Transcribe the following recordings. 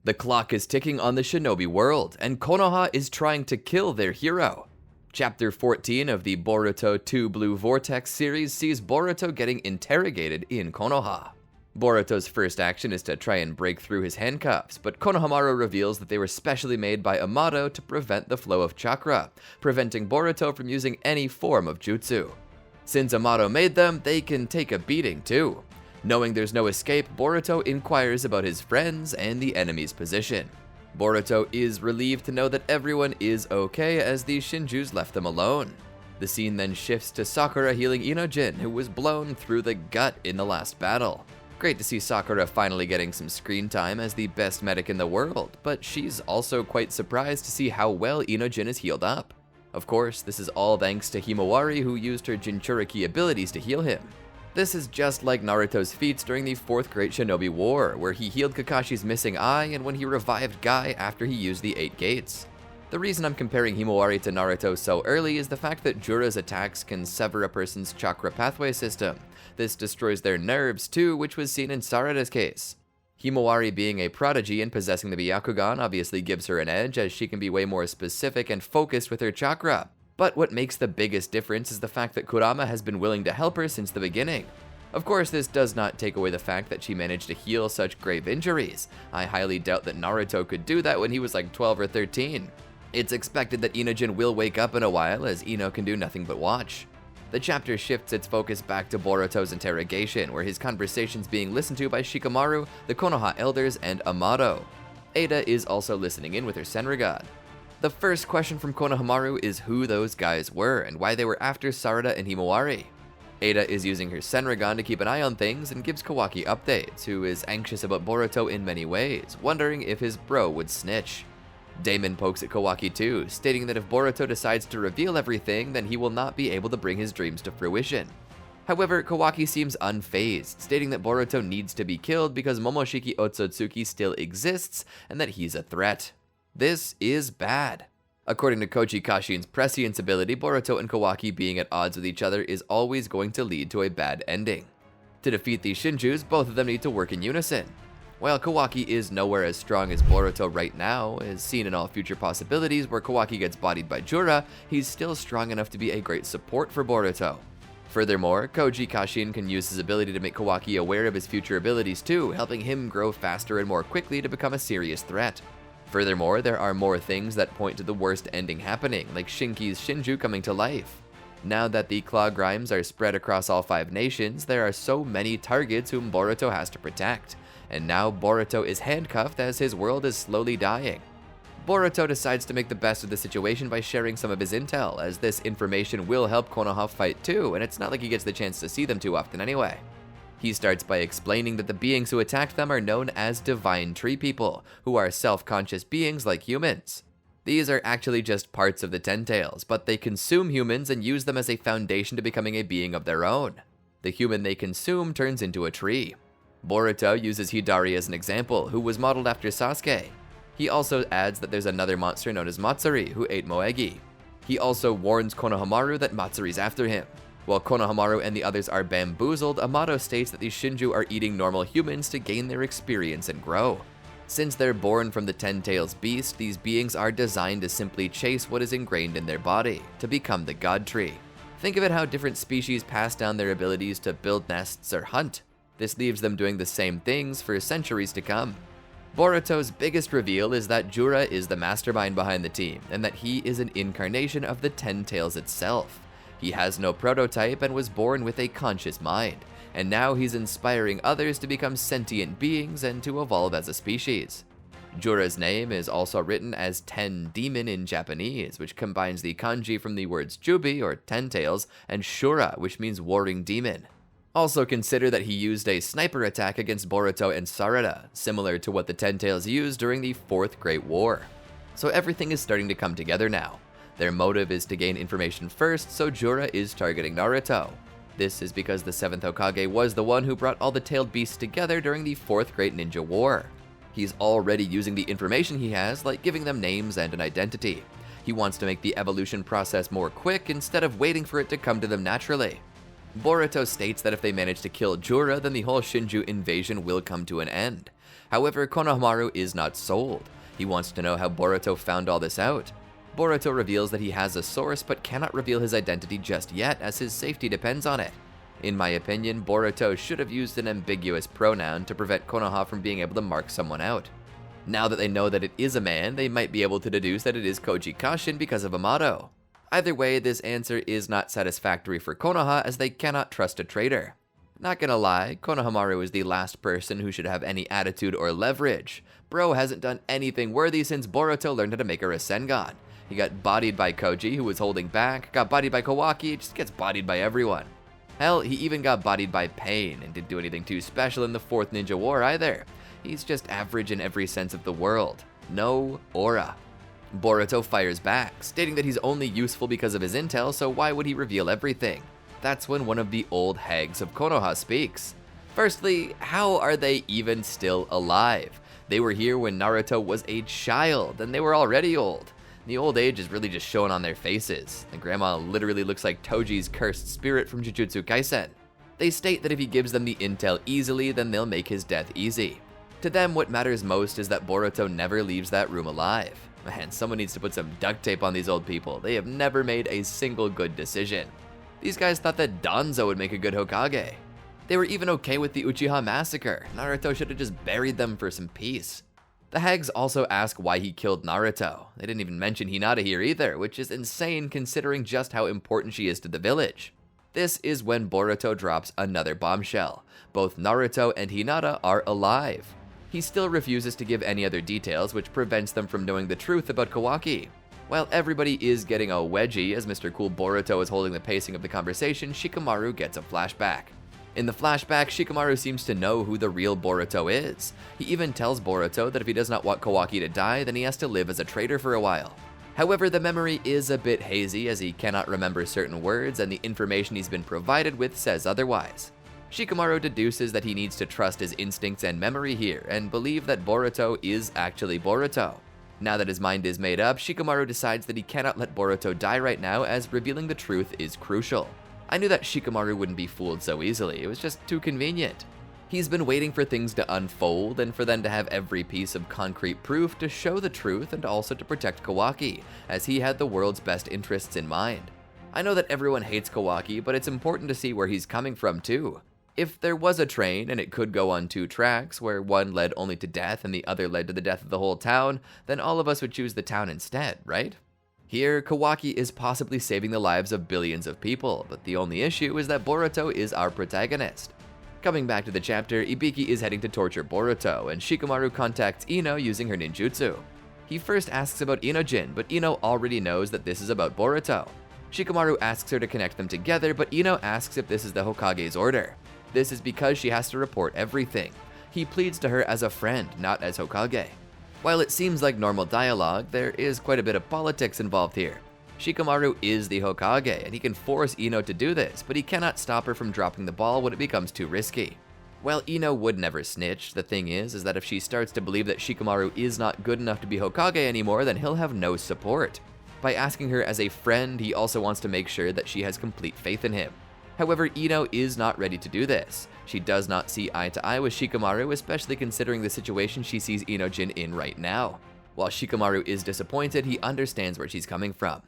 The clock is ticking on the Shinobi world, and Konoha is trying to kill their hero. Chapter 14 of the Boruto Two Blue Vortex series sees Boruto getting interrogated in Konoha. Boruto's first action is to try and break through his handcuffs, but Konohamaru reveals that they were specially made by Amado to prevent the flow of chakra, preventing Boruto from using any form of jutsu. Since Amado made them, they can take a beating too. Knowing there's no escape, Boruto inquires about his friends and the enemy's position. Boruto is relieved to know that everyone is okay as the Shinjus left them alone. The scene then shifts to Sakura healing Inojin, who was blown through the gut in the last battle. Great to see Sakura finally getting some screen time as the best medic in the world, but she's also quite surprised to see how well Inojin is healed up. Of course, this is all thanks to Himawari, who used her Jinchuriki abilities to heal him. This is just like Naruto's feats during the 4th Great Shinobi War, where he healed Kakashi's missing eye and when he revived Guy after he used the 8 gates. The reason I'm comparing Himawari to Naruto so early is the fact that Jura's attacks can sever a person's chakra pathway system. This destroys their nerves too, which was seen in Sarada's case. Himawari being a prodigy and possessing the Byakugan obviously gives her an edge, as she can be way more specific and focused with her chakra. But what makes the biggest difference is the fact that Kurama has been willing to help her since the beginning. Of course, this does not take away the fact that she managed to heal such grave injuries. I highly doubt that Naruto could do that when he was like 12 or 13. It's expected that Inojin will wake up in a while, as Ino can do nothing but watch. The chapter shifts its focus back to Boruto's interrogation, where his conversation's being listened to by Shikamaru, the Konoha elders, and Amado. Ada is also listening in with her Senrigan. The first question from Konohamaru is who those guys were and why they were after Sarada and Himawari. Ada is using her Senrigan to keep an eye on things and gives Kawaki updates, who is anxious about Boruto in many ways, wondering if his bro would snitch. Damon pokes at Kawaki too, stating that if Boruto decides to reveal everything, then he will not be able to bring his dreams to fruition. However, Kawaki seems unfazed, stating that Boruto needs to be killed because Momoshiki Otsutsuki still exists and that he's a threat. This is bad. According to Koji Kashin's prescience ability, Boruto and Kawaki being at odds with each other is always going to lead to a bad ending. To defeat these Shinjus, both of them need to work in unison. While Kawaki is nowhere as strong as Boruto right now, as seen in all future possibilities where Kawaki gets bodied by Jura, he's still strong enough to be a great support for Boruto. Furthermore, Koji Kashin can use his ability to make Kawaki aware of his future abilities too, helping him grow faster and more quickly to become a serious threat. Furthermore, there are more things that point to the worst ending happening, like Shinki's Shinju coming to life. Now that the Claw Grimes are spread across all 5 nations, there are so many targets whom Boruto has to protect, and now Boruto is handcuffed as his world is slowly dying. Boruto decides to make the best of the situation by sharing some of his intel, as this information will help Konoha fight too, and it's not like he gets the chance to see them too often anyway. He starts by explaining that the beings who attacked them are known as Divine Tree People, who are self-conscious beings like humans. These are actually just parts of the Ten Tails, but they consume humans and use them as a foundation to becoming a being of their own. The human they consume turns into a tree. Boruto uses Hidari as an example, who was modeled after Sasuke. He also adds that there's another monster known as Matsuri, who ate Moegi. He also warns Konohamaru that Matsuri's after him. While Konohamaru and the others are bamboozled, Amado states that these Shinju are eating normal humans to gain their experience and grow. Since they're born from the Ten Tails beast, these beings are designed to simply chase what is ingrained in their body, to become the God Tree. Think of it how different species pass down their abilities to build nests or hunt. This leaves them doing the same things for centuries to come. Boruto's biggest reveal is that Jura is the mastermind behind the team, and that he is an incarnation of the Ten Tails itself. He has no prototype and was born with a conscious mind, and now he's inspiring others to become sentient beings and to evolve as a species. Jura's name is also written as Ten Demon in Japanese, which combines the kanji from the words Jubi, or Ten Tails, and Shura, which means warring demon. Also consider that he used a sniper attack against Boruto and Sarada, similar to what the Ten Tails used during the 4th Great War. So everything is starting to come together now. Their motive is to gain information first, so Jura is targeting Naruto. This is because the 7th Hokage was the one who brought all the tailed beasts together during the 4th Great Ninja War. He's already using the information he has, like giving them names and an identity. He wants to make the evolution process more quick instead of waiting for it to come to them naturally. Boruto states that if they manage to kill Jura, then the whole Shinju invasion will come to an end. However, Konohamaru is not sold. He wants to know how Boruto found all this out. Boruto reveals that he has a source but cannot reveal his identity just yet, as his safety depends on it. In my opinion, Boruto should have used an ambiguous pronoun to prevent Konoha from being able to mark someone out. Now that they know that it is a man, they might be able to deduce that it is Koji Kashin because of Amado. Either way, this answer is not satisfactory for Konoha, as they cannot trust a traitor. Not gonna lie, Konohamaru is the last person who should have any attitude or leverage. Bro hasn't done anything worthy since Boruto learned how to make a Rasengan. He got bodied by Koji, who was holding back, got bodied by Kawaki, just gets bodied by everyone. Hell, he even got bodied by Pain, and didn't do anything too special in the 4th Ninja War either. He's just average in every sense of the world. No aura. Boruto fires back, stating that he's only useful because of his intel, so why would he reveal everything? That's when one of the old hags of Konoha speaks. Firstly, how are they even still alive? They were here when Naruto was a child, and they were already old. The old age is really just shown on their faces. The grandma literally looks like Toji's cursed spirit from Jujutsu Kaisen. They state that if he gives them the intel easily, then they'll make his death easy. To them, what matters most is that Boruto never leaves that room alive. Man, someone needs to put some duct tape on these old people. They have never made a single good decision. These guys thought that Danzo would make a good Hokage. They were even okay with the Uchiha massacre. Naruto should have just buried them for some peace. The hags also ask why he killed Naruto. They didn't even mention Hinata here either, which is insane considering just how important she is to the village. This is when Boruto drops another bombshell. Both Naruto and Hinata are alive. He still refuses to give any other details, which prevents them from knowing the truth about Kawaki. While everybody is getting a wedgie as Mr. Cool Boruto is holding the pacing of the conversation, Shikamaru gets a flashback. In the flashback, Shikamaru seems to know who the real Boruto is. He even tells Boruto that if he does not want Kawaki to die, then he has to live as a traitor for a while. However, the memory is a bit hazy as he cannot remember certain words, and the information he's been provided with says otherwise. Shikamaru deduces that he needs to trust his instincts and memory here, and believe that Boruto is actually Boruto. Now that his mind is made up, Shikamaru decides that he cannot let Boruto die right now, as revealing the truth is crucial. I knew that Shikamaru wouldn't be fooled so easily, it was just too convenient. He's been waiting for things to unfold and for them to have every piece of concrete proof to show the truth and also to protect Kawaki, as he had the world's best interests in mind. I know that everyone hates Kawaki, but it's important to see where he's coming from too. If there was a train and it could go on 2 tracks, where one led only to death and the other led to the death of the whole town, then all of us would choose the town instead, right? Here, Kawaki is possibly saving the lives of billions of people, but the only issue is that Boruto is our protagonist. Coming back to the chapter, Ibiki is heading to torture Boruto, and Shikamaru contacts Ino using her ninjutsu. He first asks about Inojin, but Ino already knows that this is about Boruto. Shikamaru asks her to connect them together, but Ino asks if this is the Hokage's order. This is because she has to report everything. He pleads to her as a friend, not as Hokage. While it seems like normal dialogue, there is quite a bit of politics involved here. Shikamaru is the Hokage, and he can force Ino to do this, but he cannot stop her from dropping the ball when it becomes too risky. While Ino would never snitch, the thing is that if she starts to believe that Shikamaru is not good enough to be Hokage anymore, then he'll have no support. By asking her as a friend, he also wants to make sure that she has complete faith in him. However, Ino is not ready to do this. She does not see eye to eye with Shikamaru, especially considering the situation she sees Inojin in right now. While Shikamaru is disappointed, he understands where she's coming from.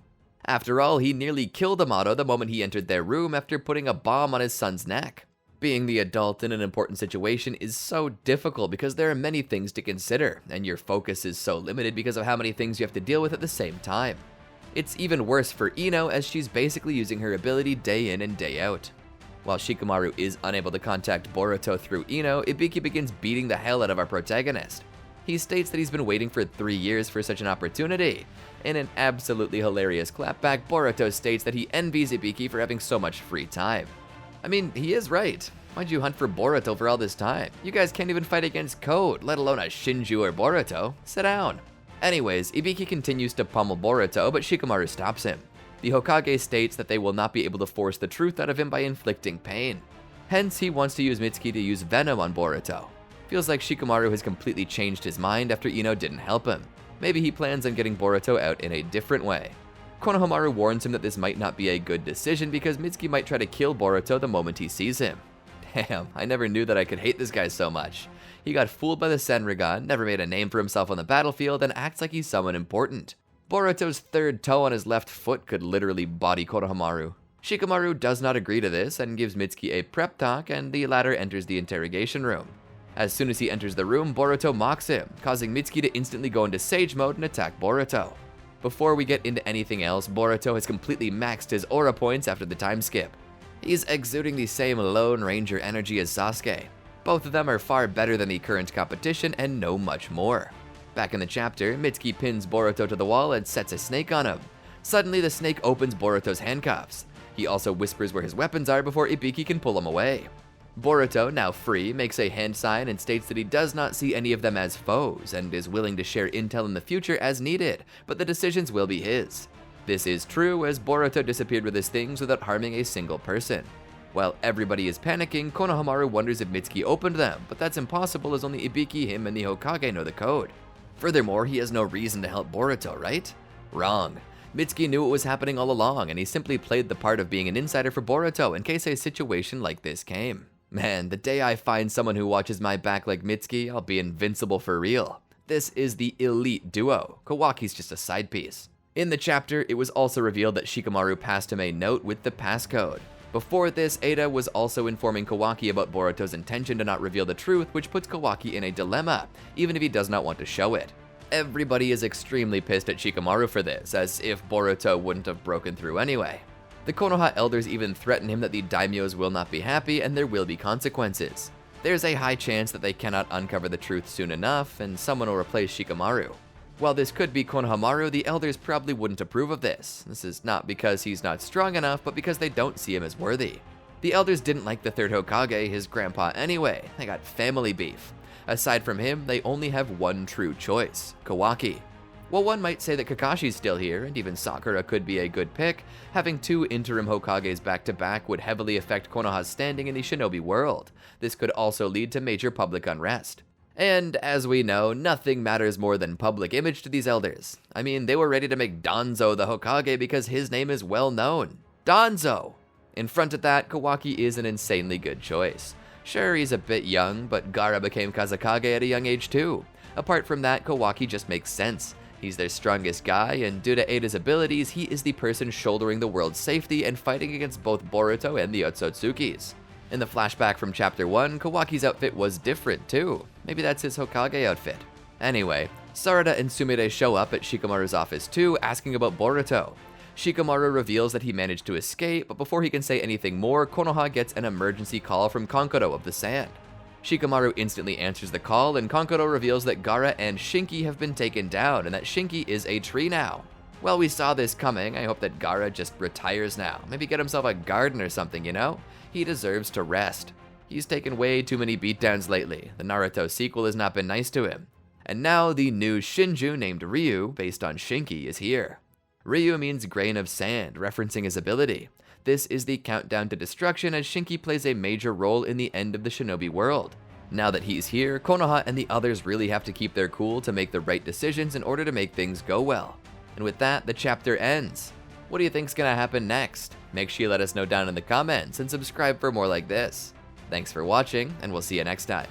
After all, he nearly killed Amado the moment he entered their room after putting a bomb on his son's neck. Being the adult in an important situation is so difficult because there are many things to consider, and your focus is so limited because of how many things you have to deal with at the same time. It's even worse for Ino, as she's basically using her ability day in and day out. While Shikamaru is unable to contact Boruto through Ino, Ibiki begins beating the hell out of our protagonist. He states that he's been waiting for 3 years for such an opportunity. In an absolutely hilarious clapback, Boruto states that he envies Ibiki for having so much free time. I mean, he is right. Why'd you hunt for Boruto for all this time? You guys can't even fight against Code, let alone a Shinju or Boruto. Sit down. Anyways, Ibiki continues to pummel Boruto, but Shikamaru stops him. The Hokage states that they will not be able to force the truth out of him by inflicting pain. Hence, he wants to use Mitsuki to use venom on Boruto. Feels like Shikamaru has completely changed his mind after Ino didn't help him. Maybe he plans on getting Boruto out in a different way. Konohamaru warns him that this might not be a good decision because Mitsuki might try to kill Boruto the moment he sees him. Damn, I never knew that I could hate this guy so much. He got fooled by the Senrigan, never made a name for himself on the battlefield, and acts like he's someone important. Boruto's third toe on his left foot could literally body Konohamaru. Shikamaru does not agree to this and gives Mitsuki a prep talk, and the latter enters the interrogation room. As soon as he enters the room, Boruto mocks him, causing Mitsuki to instantly go into Sage mode and attack Boruto. Before we get into anything else, Boruto has completely maxed his aura points after the time skip. He's exuding the same Lone Ranger energy as Sasuke. Both of them are far better than the current competition and know much more. Back in the chapter, Mitsuki pins Boruto to the wall and sets a snake on him. Suddenly, the snake opens Boruto's handcuffs. He also whispers where his weapons are before Ibiki can pull him away. Boruto, now free, makes a hand sign and states that he does not see any of them as foes and is willing to share intel in the future as needed, but the decisions will be his. This is true as Boruto disappeared with his things without harming a single person. While everybody is panicking, Konohamaru wonders if Mitsuki opened them, but that's impossible as only Ibiki, him, and the Hokage know the code. Furthermore, he has no reason to help Boruto, right? Wrong. Mitsuki knew what was happening all along, and he simply played the part of being an insider for Boruto in case a situation like this came. Man, the day I find someone who watches my back like Mitsuki, I'll be invincible for real. This is the elite duo. Kawaki's just a side piece. In the chapter, it was also revealed that Shikamaru passed him a note with the passcode. Before this, Ada was also informing Kawaki about Boruto's intention to not reveal the truth, which puts Kawaki in a dilemma, even if he does not want to show it. Everybody is extremely pissed at Shikamaru for this, as if Boruto wouldn't have broken through anyway. The Konoha elders even threaten him that the daimyos will not be happy and there will be consequences. There's a high chance that they cannot uncover the truth soon enough, and someone will replace Shikamaru. While this could be Konohamaru, the elders probably wouldn't approve of this. This is not because he's not strong enough, but because they don't see him as worthy. The elders didn't like the third Hokage, his grandpa, anyway. They got family beef. Aside from him, they only have one true choice, Kawaki. While one might say that Kakashi's still here, and even Sakura could be a good pick, having two interim Hokages back-to-back would heavily affect Konoha's standing in the Shinobi world. This could also lead to major public unrest. And as we know, nothing matters more than public image to these elders. I mean, they were ready to make Danzo the Hokage because his name is well known. Danzo! In front of that, Kawaki is an insanely good choice. Sure, he's a bit young, but Gaara became Kazekage at a young age too. Apart from that, Kawaki just makes sense. He's their strongest guy, and due to Ada's abilities, he is the person shouldering the world's safety and fighting against both Boruto and the Otsutsukis. In the flashback from Chapter 1, Kawaki's outfit was different too. Maybe that's his Hokage outfit. Anyway, Sarada and Sumire show up at Shikamaru's office too, asking about Boruto. Shikamaru reveals that he managed to escape, but before he can say anything more, Konoha gets an emergency call from Kankuro of the Sand. Shikamaru instantly answers the call, and Kankuro reveals that Gaara and Shinki have been taken down, and that Shinki is a tree now. Well, we saw this coming. I hope that Gaara just retires now. Maybe get himself a garden or something, you know? He deserves to rest. He's taken way too many beatdowns lately. The Naruto sequel has not been nice to him. And now the new Shinju named Ryu, based on Shinki, is here. Ryu means grain of sand, referencing his ability. This is the countdown to destruction as Shinki plays a major role in the end of the Shinobi world. Now that he's here, Konoha and the others really have to keep their cool to make the right decisions in order to make things go well. And with that, the chapter ends. What do you think's gonna happen next? Make sure you let us know down in the comments and subscribe for more like this. Thanks for watching, and we'll see you next time.